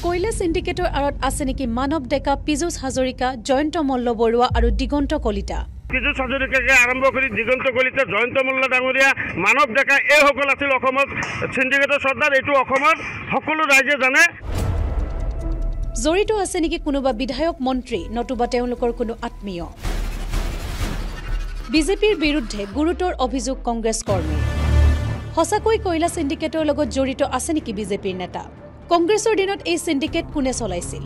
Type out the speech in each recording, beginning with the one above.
কয়লা সিন্ডিকেটৰ আঁৰত আছে নেকি মানৱ ডেকা, পীযুষ হাজৰিকা, জয়ন্ত মল্ল বৰুৱা আৰু দিগন্ত কলিতা। পীযুষ হাজৰিকাকে আৰম্ভ কৰি দিগন্ত কলিতা, জয়ন্ত মল্ল ডাঙৰীয়া, মানৱ ডেকা এইসকল আছিল অসমত সিন্ডিকেটৰ চৰ্দাৰ। এইটো অসমৰ সকলো ৰাইজে জানে। জড়িত আছে নেকি কোনোবা বিধায়ক, মন্ত্ৰী নতুবা তেওঁলোকৰ কোনো আত্মীয়? বিজেপিৰ বিৰুদ্ধে গুৰুতৰ অভিযোগ কংগ্ৰেছ কৰ্মীৰ। সঁচাকৈ কয়লা সিন্ডিকেটৰ লগত জড়িত আছে নেকি বিজেপিৰ নেতা? কংগ্ৰেছৰ দিনত এই সিন্ডিকেট কোনে চলাইছিল?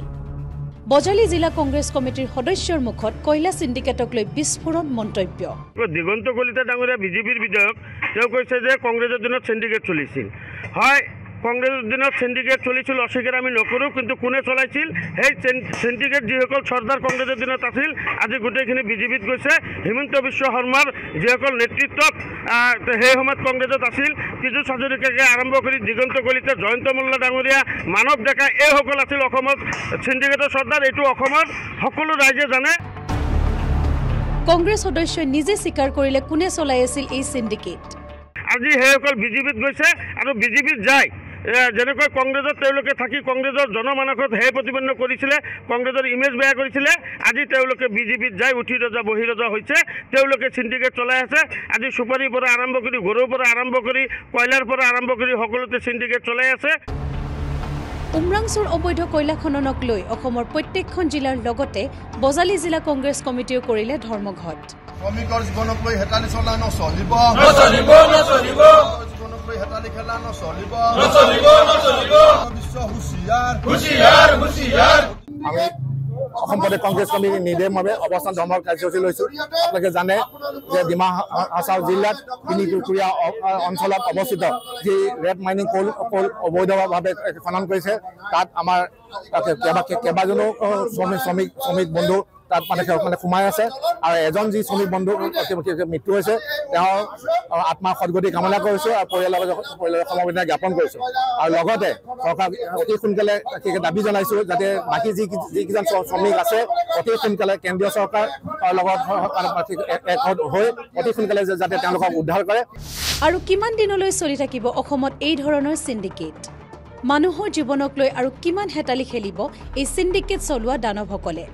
বজালী জিলা কংগ্ৰেছ কমিটিৰ সদস্যৰ মুখত কয়লা সিন্ডিকেটক লৈ বিস্ফোৰণ মন্তব্য। দিগন্ত কলিতা ডাঙৰীয়া বিজেপিৰ বিধায়ক, তেওঁ কৈছে যে কংগ্ৰেছৰ দিনত সিন্ডিকেট চলিছিল। হয়, কংগ্ৰেছৰ দিনত সিন্ডিকেট চলিছিল, অস্বীকাৰ আমি নকৰোঁ। কিন্তু কোনে চলাইছিল সেই সিন্ডিকেট? যিসকল চৰ্দাৰ কংগ্ৰেছৰ দিনত আছিল, আজি গোটেইখিনি বিজেপিত গৈছে। হিমন্ত বিশ্ব শৰ্মাৰ যিসকল নেতৃত্বত সেই সময়ত কংগ্ৰেছত আছিল, পীযুষ হাজৰিকাকে আৰম্ভ কৰি দিগন্ত কলিতা, জয়ন্ত মল্ল ডাঙৰীয়া, মানৱ ডেকা এইসকল আছিল অসমত সিন্ডিকেটৰ চৰ্দাৰ। এইটো অসমৰ সকলো ৰাইজে জানে। কংগ্ৰেছ সদস্যই নিজে স্বীকাৰ কৰিলে কোনে চলাই আছিল এই সিন্ডিকেট। আজি সেইসকল বিজেপিত গৈছে আৰু বিজেপিত যায়। যেনেকৈ কংগ্ৰেছত তেওঁলোকে থাকি কংগ্ৰেছৰ জনমানসত হে প্ৰতিপন্ন কৰিছিলে, কংগ্ৰেছৰ ইমেজ বেয়া কৰিছিলে। আজি তেওঁলোকে বিজেপিত যায়, উঠি ৰজা বহি ৰজা হৈছে। তেওঁলোকে সিন্ডিকেট চলাই আছে। আজি চুপাৰীৰ পৰা আৰম্ভ কৰি, গৰুৰ পৰা আৰম্ভ কৰি, কয়লাৰ পৰা আৰম্ভ কৰি সকলোতে সিন্ডিকেট চলাই আছে। উমৰাংচুৰ অবৈধ কয়লা খননক লৈ অসমৰ প্ৰত্যেকখন জিলাৰ লগতে বজালী জিলা কংগ্ৰেছ কমিটিও কৰিলে ধৰ্মঘট। শ্ৰমিকৰ জীৱনক লৈ হেতালি চলা নচলিব। আমি অসম প্ৰদেশ কংগ্ৰেছ কমিটিৰ নিৰ্দেশমতে অৱস্থান ধৰ্মৰ কাৰ্যসূচী লৈছোঁ। আপোনালোকে জানে যে ডিমা হাছাও জিলাত তিনিকুকুৰীয়া অঞ্চলত অৱস্থিত যি ৰেড মাইনিং কোল অবৈধভাৱে খনন কৰিছে, তাত আমাৰ কেইবাজনো শ্ৰমিক বন্ধু তাত মানে সোমাই আছে। আৰু এজন যি শ্ৰমিক বন্ধু মৃত্যু হৈছে, তেওঁৰ আত্মাৰ সদগতি কামনা কৰিছোঁ আৰু পৰিয়ালৰ সমবেদনা জ্ঞাপন কৰিছোঁ। আৰু লগতে চৰকাৰ অতি সোনকালে দাবী জনাইছোঁ যাতে বাকী যিকেইজন শ্ৰমিক আছে অতি সোনকালে কেন্দ্ৰীয় চৰকাৰৰ লগত একমত হৈ অতি সোনকালে যাতে তেওঁলোকক উদ্ধাৰ কৰে। আৰু কিমান দিনলৈ চলি থাকিব অসমত এই ধৰণৰ সিন্ডিকেট? মানুহৰ জীৱনক লৈ আৰু কিমান হেতালি খেলিব এই সিন্ডিকেট চলোৱা দানৱসকলে?